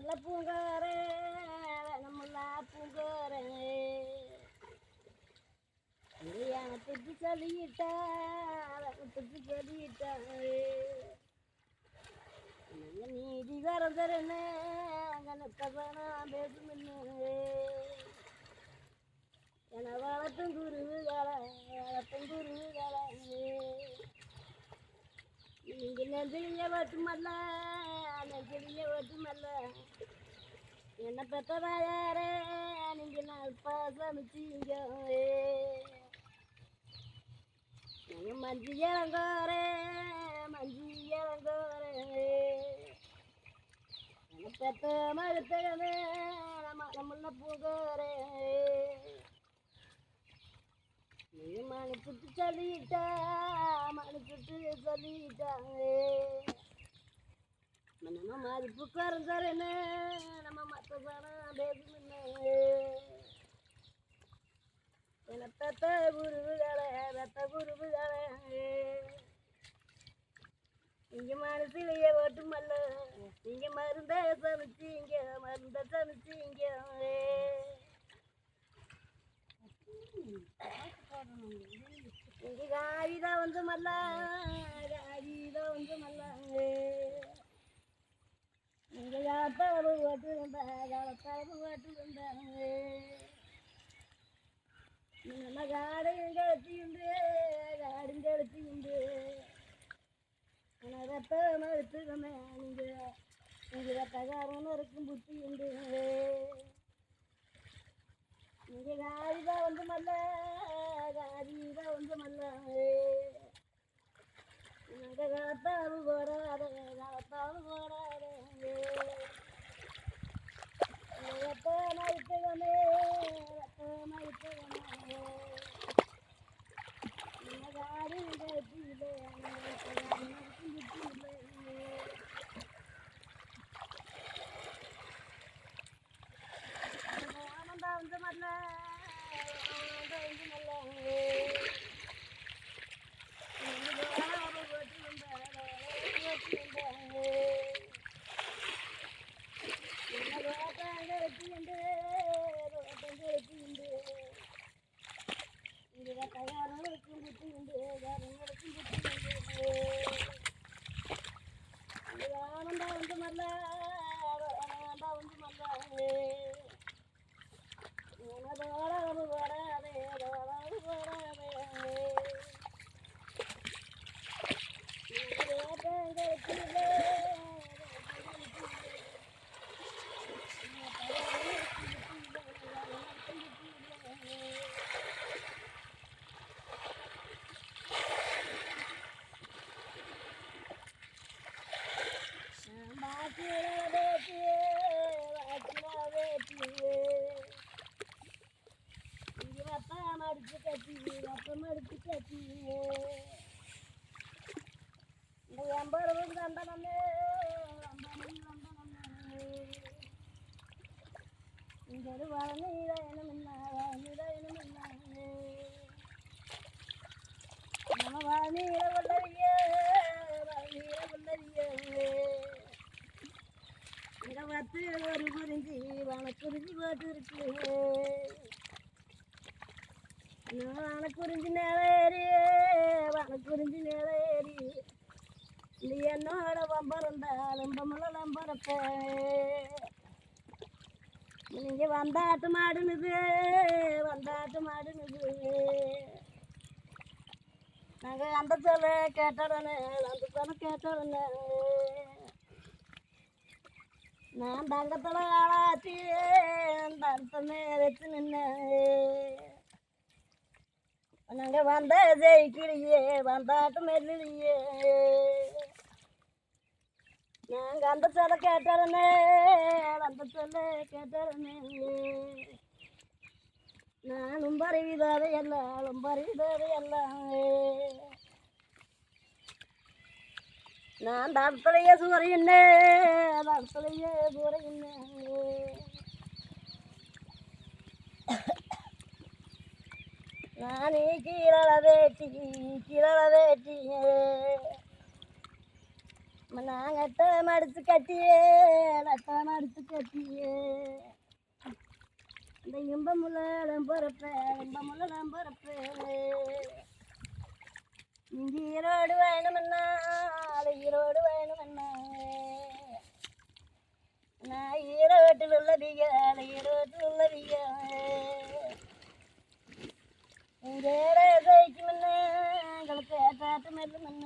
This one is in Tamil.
நல்ல பூங்காரே நம்மள பூங்காரே எனக்கு சொல்லிட்டா நீதி வரந்தரனே கணக்கதானா பேசுமென்னு என வளர்த்தும் குருவுகளே நீங்க நெஞ்சிலிய ஓட்டுமல்ல என்ன பெற்றதாயாரே நீங்க நான் பாசமிச்சீங்க மஞ்சி இளங்கோரே பெத்த மழுத்தகமே நம்மள பூங்கோரே நீ மனுச்சுட்டு சொல்லிட்டாங்க நம்ம மதிப்பு குறைஞ்சாருன்னு நம்ம மற்றதான பேசுன்னு என பெத்த குருவுகளே இங்க மனசுலையே ஓட்டுமல்ல நீங்க மருந்த சமைச்சீங்க இங்க காரிதான் வந்து மல்ல இங்க காலத்தாலும் ஓட்டு வந்தாங்க நல்ல காடையும் கழிச்சுண்டு ரத்த மறுத்துக்கமே நீங்க ரத்தகாரன்னு இருக்கும் புத்தி உண்டு இங்க காரிதான் வந்து மல்ல காலத்தாலும் போடாதே ரத்த மறுத்துக்கமே மடிச்சு கட்டி இங்க வத்து ஒரு குறிஞ்சி வனக்குறிஞ்சி போட்டு இருக்கு வனக்குறிஞ்சி நேரேறி இது என்னோட வம்பரந்தா லம்பரப்ப நீங்க வந்தாட்டு மாடுனுது நாங்க அந்த சொல்ல கேட்டாடனே நான் தங்கத்துல ஆளாச்சி தடுத்தமே வச்சு நின்ன நாங்க வந்த ஜெயிக்கிறியே வந்தாட்டு மெல்லியே நாங்க அந்த சொல்ல கேட்டாடனே நானும் பறிவிதாது எல்லாம் நான் தடத்துலையே சூறையின்னே நானே கீழ வேட்டி நாங்கட்ட மடிச்சு கட்டியே அடுத்து கட்டியே இந்த இன்பமுள்ள நம்புறப்பேன் இன்பமுள்ள நம்புறப்பேன் இங்கே ஈரோடு வேணுமன்னா அது ஈரோடு வேணுமன்னா நான் ஈரோட்டில் உள்ளதிக அது ஈரோட்டில் உள்ளதிக இங்கே ஜெயிக்குமன்னா எங்களுக்கு ஏற்றாட்டம் இல்லைமன்னா